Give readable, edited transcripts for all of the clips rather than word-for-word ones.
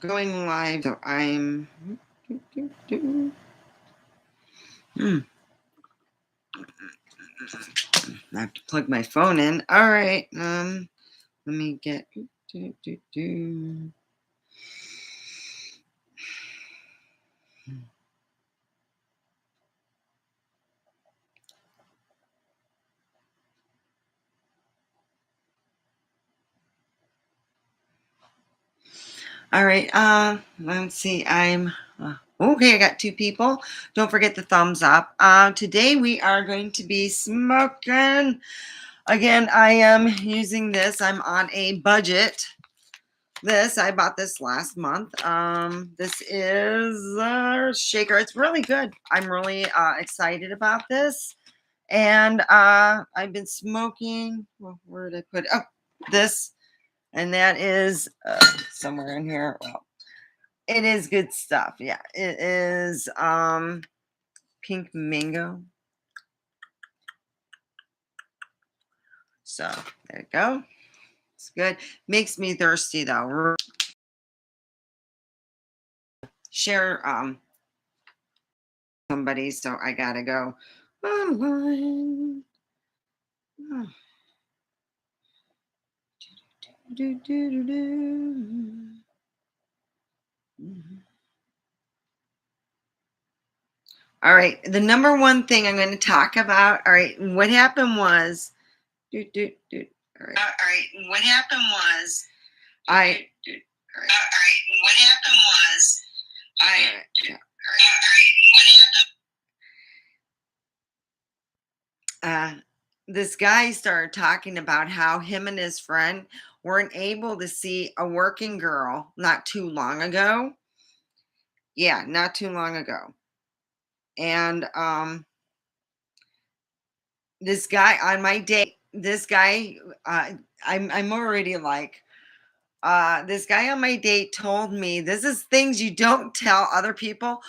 going live, so I'm. Hmm, I have to plug my phone in. All right. Let me get. All right. Let's see. I'm okay. I got two people. Don't forget the thumbs up. Today we are going to be smoking. Again, I am using this. I'm on a budget. I bought this last month. This is a shaker. It's really good. I'm really excited about this. And I've been smoking. Well, where did I put it? Oh, this. And that is somewhere in here. Well, it is good stuff. Yeah, it is pink mango. So there you go. It's good. Makes me thirsty though. Share somebody, so I gotta go online. Oh. Do, do, do, do. All right, the number one thing I'm going to talk about. All right, what happened was. Do, do, do. All right, what happened was. I. All right, what happened was. I. All right, yeah. This guy started talking about how him and his friend weren't able to see a working girl not too long ago. Yeah, not too long ago. And this guy on my date, this guy, I'm already like, this guy on my date told me this is things you don't tell other people,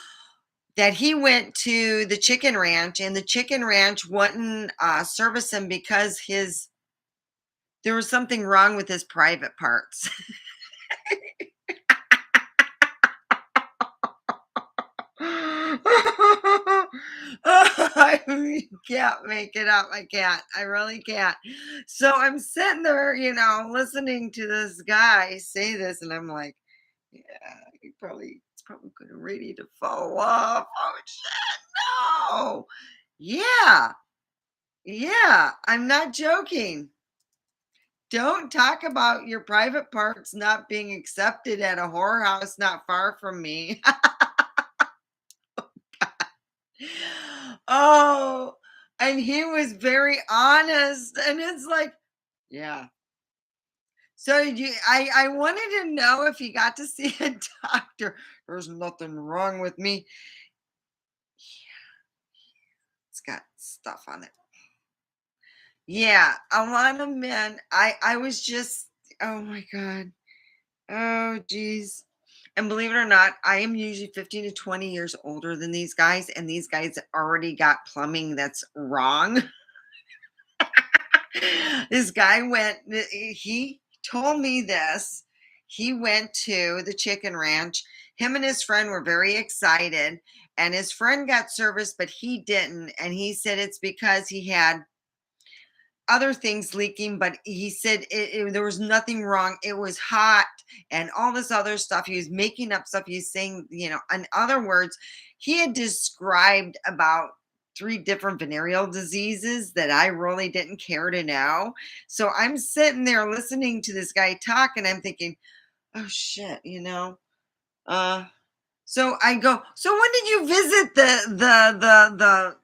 that he went to the chicken ranch and the chicken ranch wouldn't service him because there was something wrong with his private parts. I can't make it up. I can't. I really can't. So I'm sitting there, listening to this guy say this, and I'm like, yeah, it's probably good and ready to fall off. Oh shit, no. Yeah, yeah. I'm not joking. Don't talk about your private parts not being accepted at a whorehouse not far from me. Oh, and he was very honest. And it's like, yeah. So did you I wanted to know if he got to see a doctor. There's nothing wrong with me. It's got stuff on it. Yeah, a lot of men. I was just, oh my God. Oh geez. And believe it or not, I am usually 15 to 20 years older than these guys, and these guys already got plumbing that's wrong. This guy he told me this. He went to the chicken ranch. Him and his friend were very excited, and his friend got service, but he didn't. And he said it's because he had other things leaking, but he said there was nothing wrong. It was hot and all this other stuff. He was making up stuff. He's saying, in other words, he had described about three different venereal diseases that I really didn't care to know. So I'm sitting there listening to this guy talk, and I'm thinking, oh shit. Uh, so I go, so when did you visit the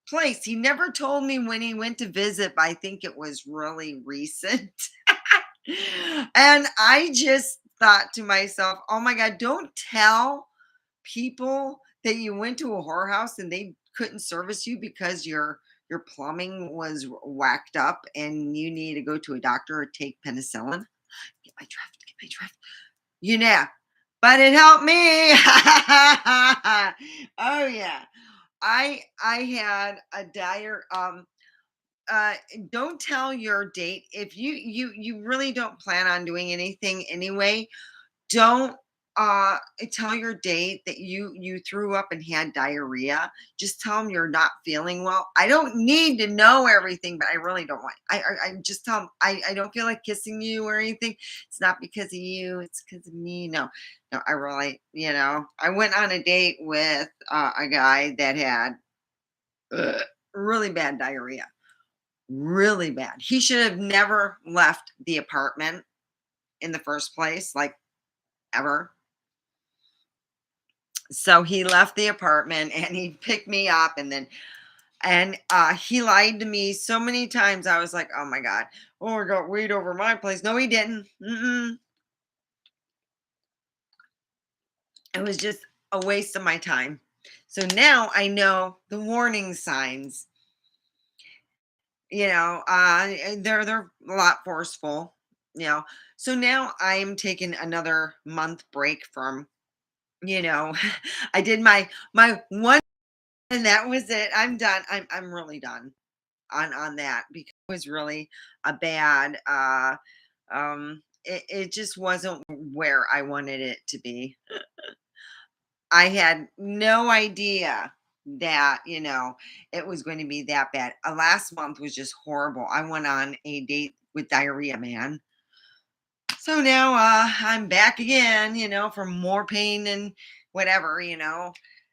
place? He never told me when he went to visit, but I think it was really recent. And I just thought to myself, oh my God, don't tell people that you went to a whorehouse and they couldn't service you because your plumbing was whacked up and you need to go to a doctor or take penicillin. Get my drift, get my drift. But it helped me. Oh yeah. I had a dire uh don't tell your date if you really don't plan on doing anything anyway. Don't tell your date that you threw up and had diarrhea. Just tell them you're not feeling well. I don't need to know everything, but I really don't want. I just tell them I don't feel like kissing you or anything. It's not because of you. It's because of me. No, no, I really, I went on a date with a guy that had uh, really bad diarrhea, really bad. He should have never left the apartment in the first place, like ever. So he left the apartment and he picked me up he lied to me so many times. I was like, oh my God. Oh, I got weed over my place. No, he didn't. Mm-mm. It was just a waste of my time. So now I know the warning signs. They're a lot forceful. You know, so now I am taking another month break from. You know, I did my one, and that was it. I'm done. I'm really done on that because it was really a bad it just wasn't where I wanted it to be. I had no idea that, it was going to be that bad. Last month was just horrible. I went on a date with diarrhea, man. So now I'm back again, for more pain and whatever,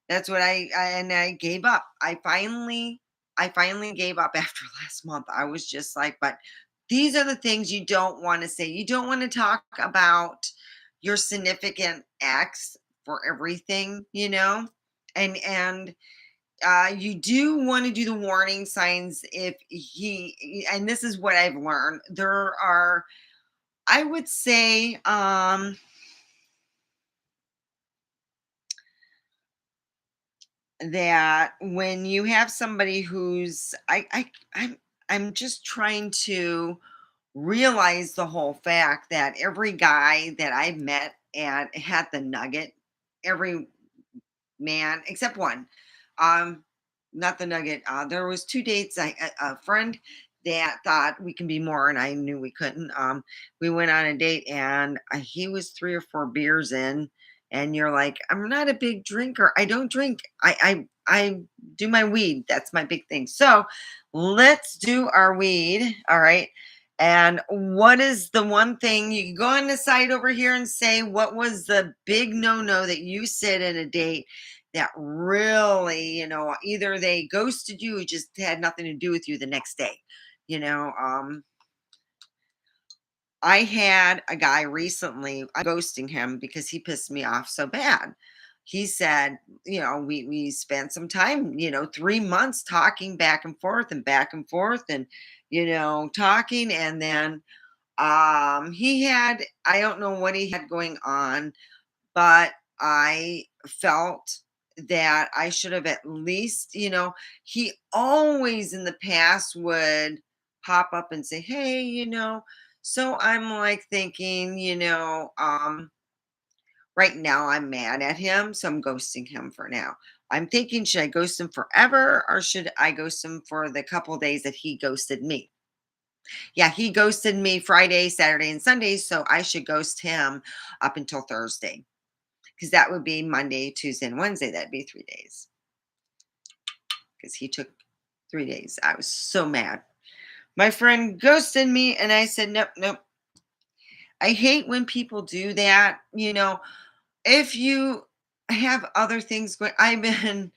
That's what I gave up. I finally gave up after last month. I was just like, but these are the things you don't want to say. You don't want to talk about your significant ex for everything, and you do want to do the warning signs if and this is what I've learned. There are, I would say, that when you have somebody who's I'm just trying to realize the whole fact that every guy that I've met and had the nugget, every man except one, um, not the nugget. There was two dates. A friend that thought we can be more, and I knew we couldn't. We went on a date, and he was 3 or 4 beers in, and you're like, I'm not a big drinker. I don't drink. I do my weed. That's my big thing. So let's do our weed. All right. And what is the one thing you can go on the site over here and say, what was the big no no that you said in a date that really, either they ghosted you or just had nothing to do with you the next day? You know, I had a guy recently, I'm ghosting him because he pissed me off so bad. He said, we spent some time, 3 months talking back and forth and back and forth and, talking. And then he had, I don't know what he had going on, but I felt that I should have at least, he always in the past would pop up and say, hey, so I'm like thinking, right now I'm mad at him, so I'm ghosting him for now. I'm thinking, should I ghost him forever or should I ghost him for the couple days that he ghosted me? Yeah, he ghosted me Friday, Saturday, and Sunday, so I should ghost him up until Thursday because that would be Monday, Tuesday, and Wednesday. That'd be 3 days because he took 3 days. I was so mad. My friend ghosted me, and I said, nope, nope. I hate when people do that. If you have other things going, I've been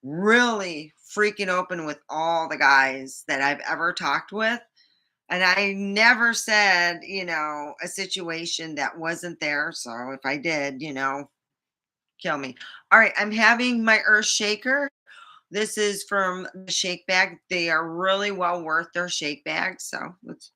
really freaking open with all the guys that I've ever talked with. And I never said, a situation that wasn't there. So if I did, kill me. All right, I'm having my earth shaker. This is from the shake bag. They are really well worth their shake bag. So let's.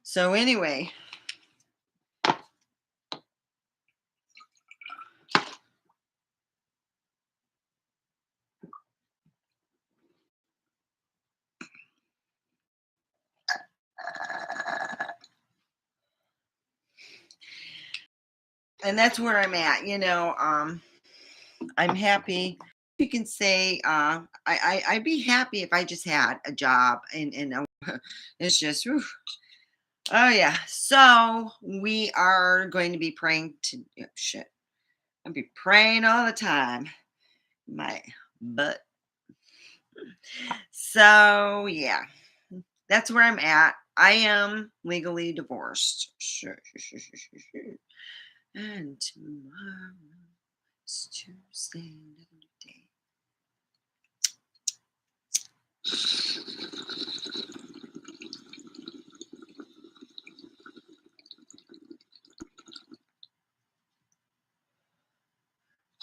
So anyway, and that's where I'm at. I'm happy. You can say I'd be happy if I just had a job, and it's just whew. Oh yeah. So we are going to be praying to shit. I'll be praying all the time. My butt. So yeah, that's where I'm at. I am legally divorced. Sure, sure, sure, sure, sure, sure. And tomorrow is Tuesday, another day.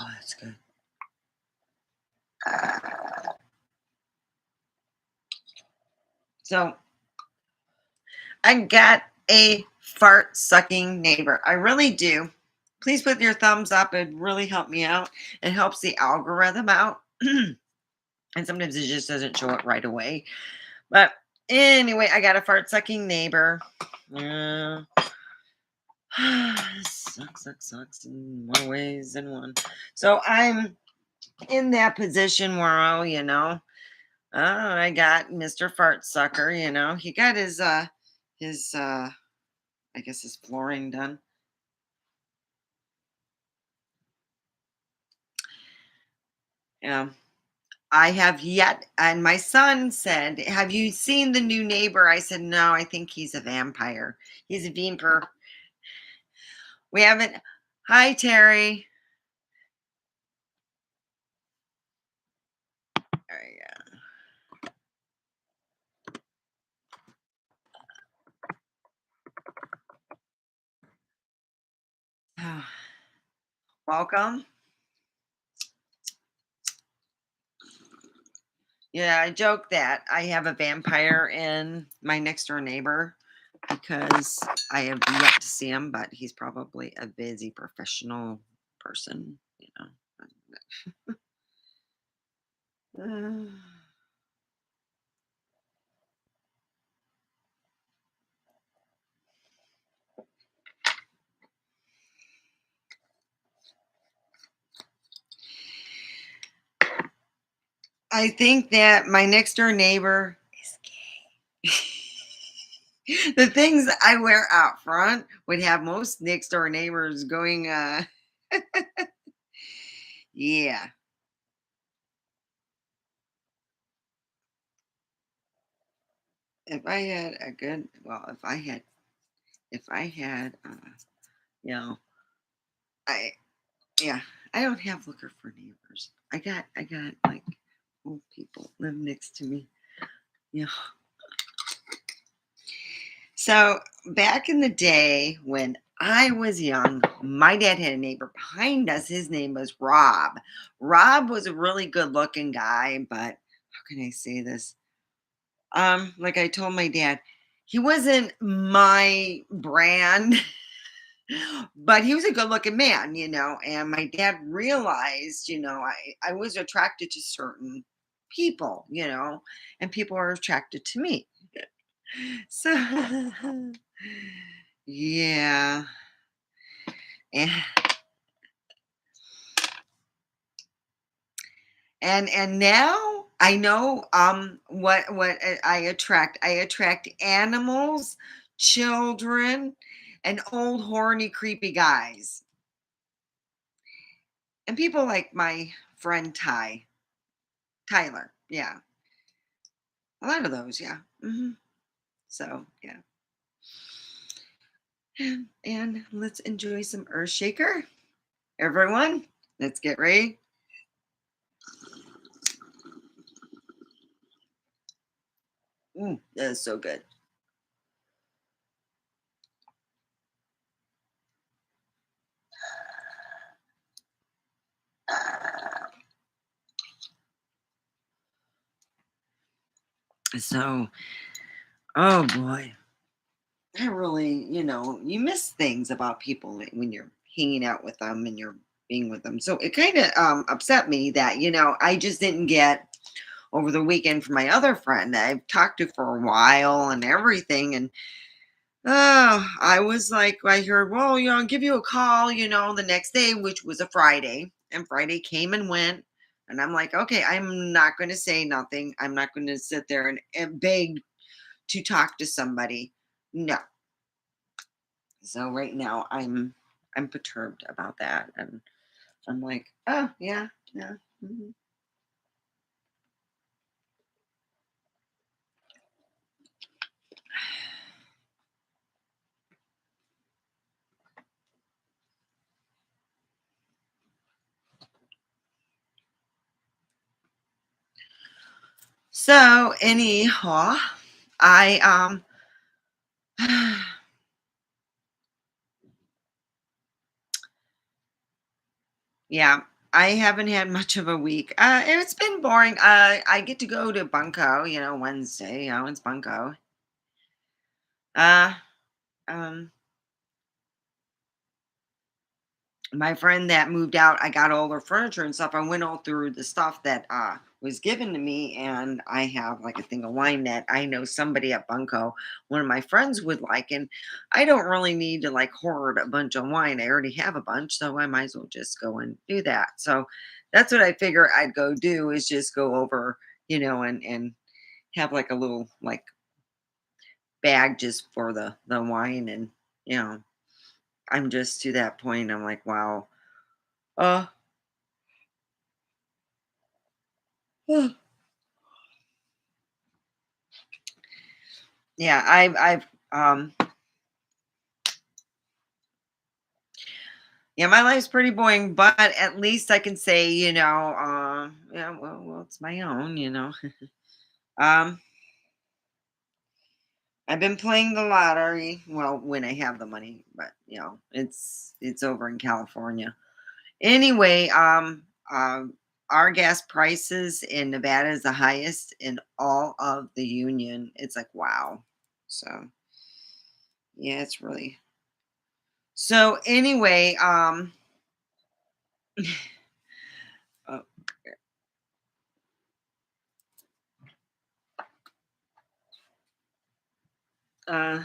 Oh, that's good. So I got a fart sucking neighbor. I really do. Please put your thumbs up. It really help me out. It helps the algorithm out. And sometimes it just doesn't show it right away. But anyway, I got a fart sucking neighbor. Sucks in more ways than one. So I'm in that position where, I got Mr. Fart Sucker, he got his I guess his flooring done. Yeah. I have yet, and my son said, "Have you seen the new neighbor?" I said, "No, I think he's a vampire. He's a vampire." We haven't. Hi, Terry. There you go. Welcome. Yeah, I joke that I have a vampire in my next door neighbor because I have yet to see him, but he's probably a busy professional person. I think that my next door neighbor is gay. The things I wear out front would have most next door neighbors going, yeah. If I had a good, well, if I had, you know, I, yeah, I don't have looker for neighbors. I got like old people live next to me. Yeah. So back in the day when I was young, my dad had a neighbor behind us. His name was Rob. Rob was a really good looking guy, but how can I say this? Like I told my dad, he wasn't my brand, but he was a good looking man. And my dad realized, I was attracted to certain people, and people are attracted to me. So yeah. And and now I know what I attract. I attract animals, children, and old horny creepy guys. And people like my friend Tyler. Yeah. A lot of those, yeah. So, yeah. And let's enjoy some Earthshaker. Everyone, let's get ready. That is so good. So, oh boy. I really, you miss things about people when you're hanging out with them and you're being with them. So it kind of upset me that, I just didn't get over the weekend from my other friend that I've talked to for a while and everything. And Oh, I was like, I heard, well, I'll give you a call, the next day, which was a Friday. And Friday came and went. And I'm like, okay, I'm not going to say nothing. I'm not going to sit there and beg to talk to somebody. No. So right now I'm perturbed about that. And I'm like, oh yeah, yeah. Mhm. So anyhow, I yeah, I haven't had much of a week. It's been boring. I get to go to Bunko, Wednesday. It's Bunko. Uh, um, my friend that moved out, I got all her furniture and stuff. I went all through the stuff that was given to me, and I have like a thing of wine that I know somebody at Bunko, one of my friends would like, and I don't really need to like hoard a bunch of wine. I already have a bunch, so I might as well just go and do that. So that's what I figure I'd go do is just go over, and have like a little like bag just for the wine, and you know, I'm just to that point. I'm like, wow. Uh Yeah, yeah, my life's pretty boring, but at least I can say, yeah, well, it's my own. Um, I've been playing the lottery. Well, when I have the money, but it's over in California. Anyway, our gas prices in Nevada is the highest in all of the union. It's like wow. So yeah, it's really so. Anyway, uh, uh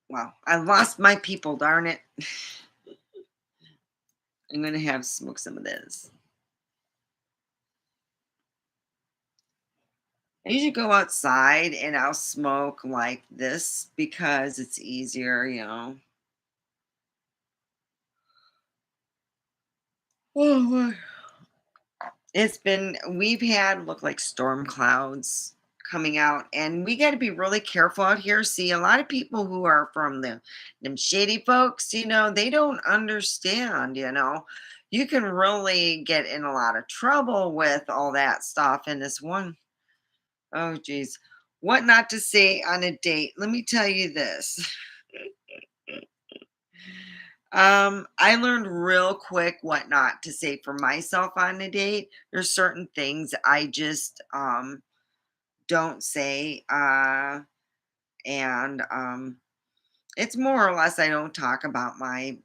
wow, I lost my people, darn it. I'm gonna have smoke some of this. I usually go outside and I'll smoke like this because it's easier. Oh my. We've had look like storm clouds coming out, and we got to be really careful out here. See, a lot of people who are from them shady folks, they don't understand. You can really get in a lot of trouble with all that stuff. And this one, oh geez, what not to say on a date? Let me tell you this. I learned real quick what not to say for myself on a date. There's certain things I just don't say. And It's more or less I don't talk about my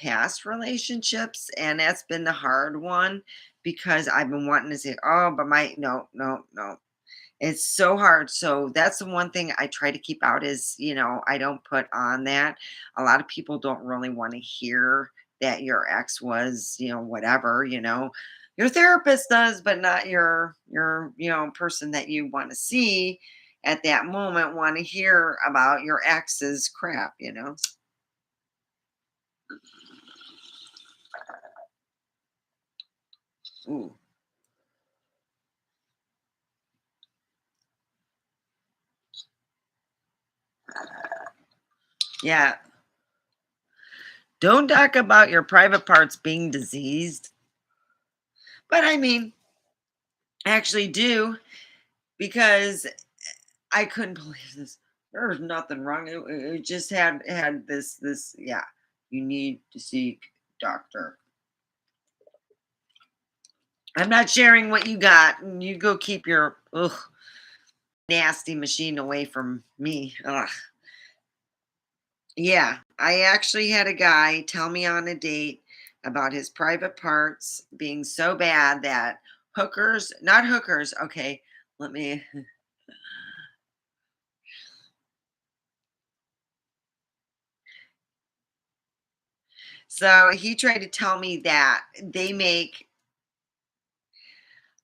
past relationships, and that's been the hard one because I've been wanting to say, oh, but my no, no, no. It's so hard. So that's the one thing I try to keep out is, I don't put on that. A lot of people don't really want to hear that your ex was, whatever. Your therapist does, but not your person that you want to see at that moment want to hear about your ex's crap. Ooh. Yeah. Don't talk about your private parts being diseased. But I mean, I actually do because I couldn't believe this. There was nothing wrong. It just had this. Yeah, you need to seek doctor. I'm not sharing what you got. And you go keep your nasty machine away from me. Ugh. Yeah, I actually had a guy tell me on a date about his private parts being so bad that hookers, not hookers. Okay, let me. So he tried to tell me that they make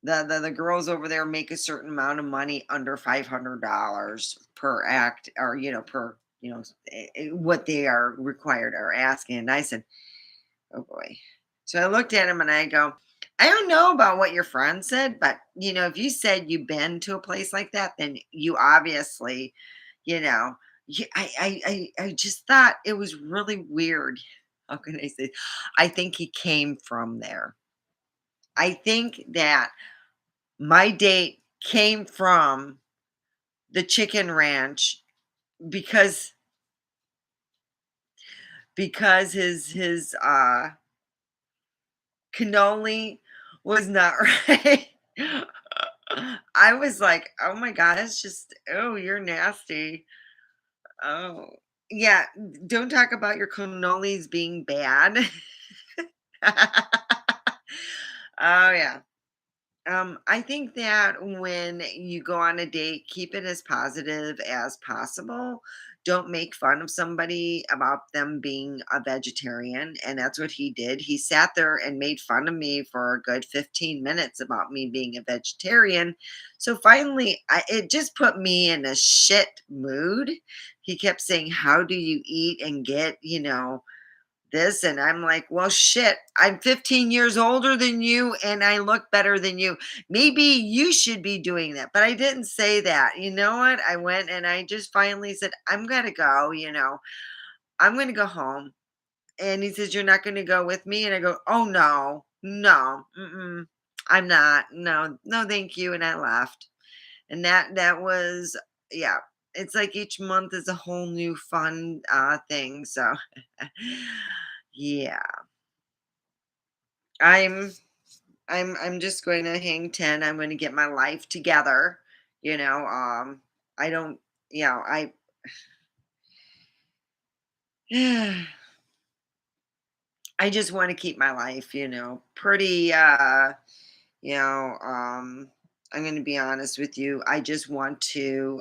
the girls over there make a certain amount of money under $500 per act, or per what they are required or asking. And I said, oh boy. So I looked at him and I go, I don't know about what your friend said, but if you said you've been to a place like that, then you obviously, you know, I just thought it was really weird. How can I say? I think he came from there. I think that my date came from the chicken ranch because his cannoli was not right. I was like, "Oh my god, it's just oh, you're nasty." Oh. Yeah, don't talk about your cannolis being bad. Oh, yeah. I think that when you go on a date, keep it as positive as possible. Don't make fun of somebody about them being a vegetarian. And that's what he did. He sat there and made fun of me for a good 15 minutes about me being a vegetarian. So finally, it just put me in a shit mood. He kept saying, how do you eat and get, this? And I'm like, well, shit, I'm 15 years older than you and I look better than you. Maybe you should be doing that. But I didn't say that. You know what? I went and I just finally said, I'm going to go, I'm going to go home. And he says, you're not going to go with me? And I go, oh, no, no, I'm not. No, no, thank you. And I left. And that was, yeah. It's like each month is a whole new fun thing. So, yeah. I'm I'm just going to hang 10. I'm going to get my life together. I don't, I I just want to keep my life, pretty I'm going to be honest with you. I just want to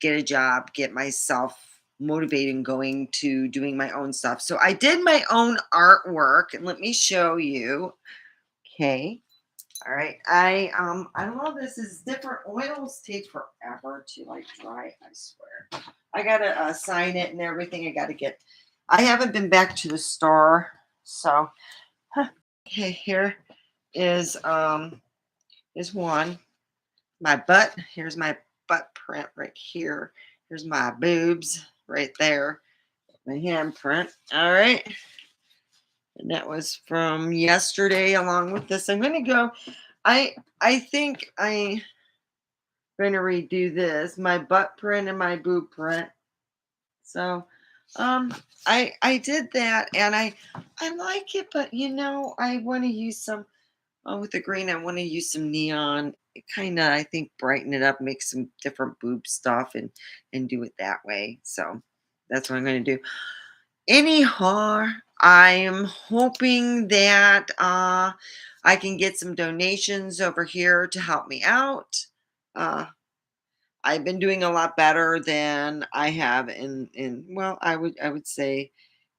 get a job, get myself motivated and going to doing my own stuff. So I did my own artwork, and let me show you. Okay. All right. I love this. Is different oils take forever to like dry, I swear. I gotta sign it and everything. I haven't been back to the store. So okay, here is one. My butt. Here's my butt print right here. Here's my boobs right there. My handprint. All right. And that was from yesterday along with this. I'm gonna go. I think I'm gonna redo this. My butt print and my boob print. So I did that and I like it, but I want to use some with the green, I want to use some neon. It kind of, I think, brighten it up, make some different boob stuff, and do it that way. So that's what I'm going to do. Anyhow, I'm hoping that I can get some donations over here to help me out. Uh, I've been doing a lot better than I have in well, I would say,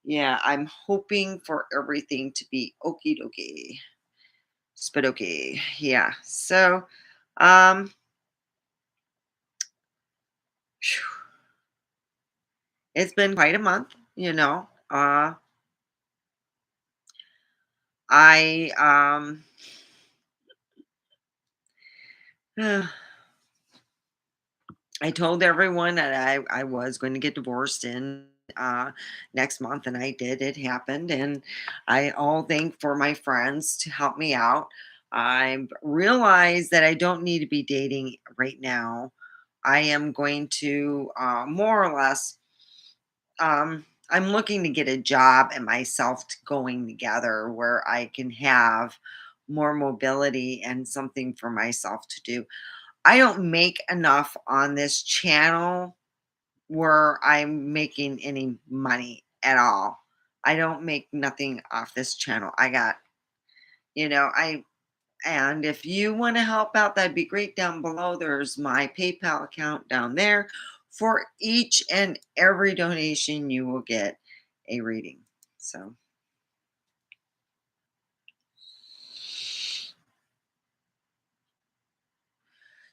yeah, I'm hoping for everything to be okie dokie. But okay, yeah. So, um, phew, it's been quite a month, I I told everyone that I was going to get divorced in next month, and I did. It happened, and I all thank for my friends to help me out. I realized that I don't need to be dating right now. I am going to more or less. I'm looking to get a job and myself going together where I can have more mobility and something for myself to do. I don't make enough on this channel where I'm making any money at all. I don't make nothing off this channel. I and if you want to help out, that'd be great. Down below, there's my PayPal account down there for each and every donation you will get. a reading. So,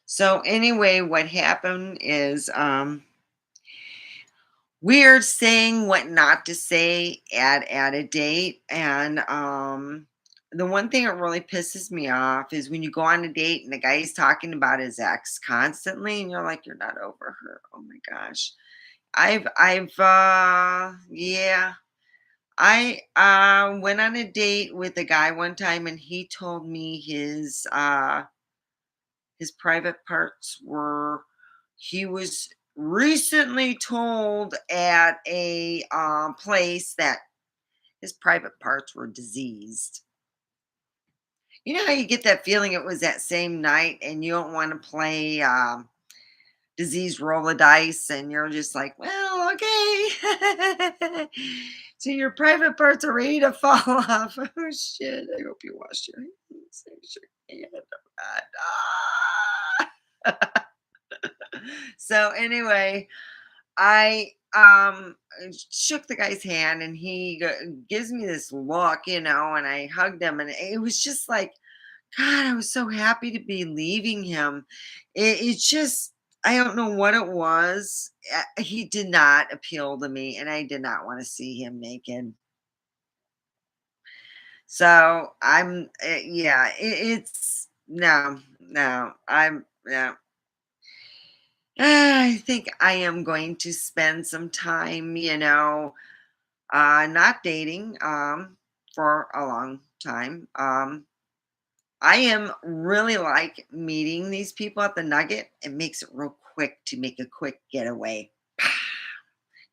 so anyway, what happened is we're saying what not to say at a date, and the one thing that really pisses me off is when you go on a date and the guy's talking about his ex constantly, and you're like, you're not over her. Oh my gosh. Yeah, I went on a date with a guy one time, and he told me his private parts were, he was recently told at a place that his private parts were diseased. You know how you get that feeling it was that same night and you don't want to play disease roll of dice, and you're just like, well, okay. So your private parts are ready to fall off. Oh shit. I hope you washed your hands. Wash your hand. Oh, God. Ah. So anyway, I shook the guy's hand, and he gives me this look, and I hugged him, and it was just like, God, I was so happy to be leaving him. It's just, I don't know what it was. He did not appeal to me, and I did not want to see him naked. So yeah, it's no, no, yeah. I think I am going to spend some time, not dating, for a long time. I am really like meeting these people at the Nugget. It makes it real quick to make a quick getaway.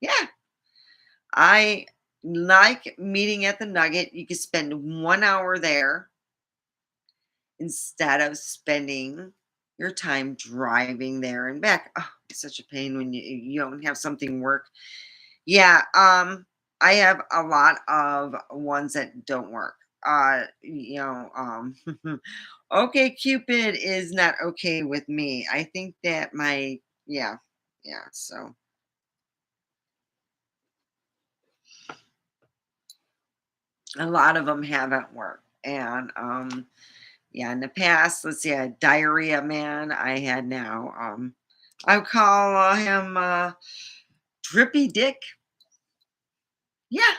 Yeah, I like meeting at the Nugget. You can spend 1 hour there instead of spending your time driving there and back. Oh, it's such a pain when you don't have something work. Yeah, I have a lot of ones that don't work. Okay, Cupid is not okay with me. I think that yeah, yeah. So a lot of them haven't worked, and yeah, in the past, let's see, a diarrhea man I had now. I would call him Drippy Dick. Yeah,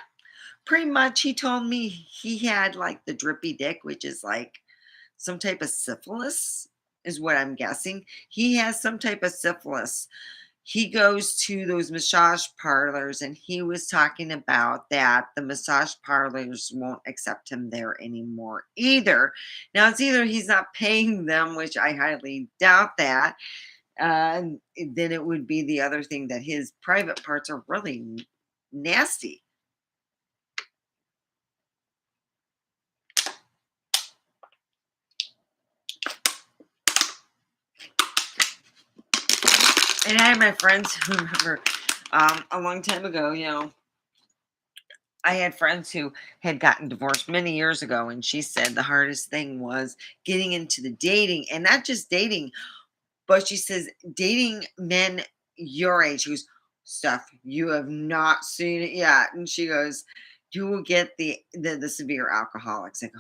pretty much. He told me he had like the drippy dick, which is like some type of syphilis, is what I'm guessing. He has some type of syphilis. He goes to those massage parlors, and he was talking about that the massage parlors won't accept him there anymore either. Now, it's either he's not paying them, which I highly doubt that. Then it would be the other thing that his private parts are really nasty. And I had my friends who remember a long time ago, I had friends who had gotten divorced many years ago, and she said the hardest thing was getting into the dating, and not just dating, but she says dating men your age. She goes, Steph, you have not seen it yet. And she goes, you will get the severe alcoholics. I go,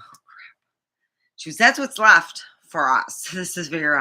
she goes, that's what's left for us, the severe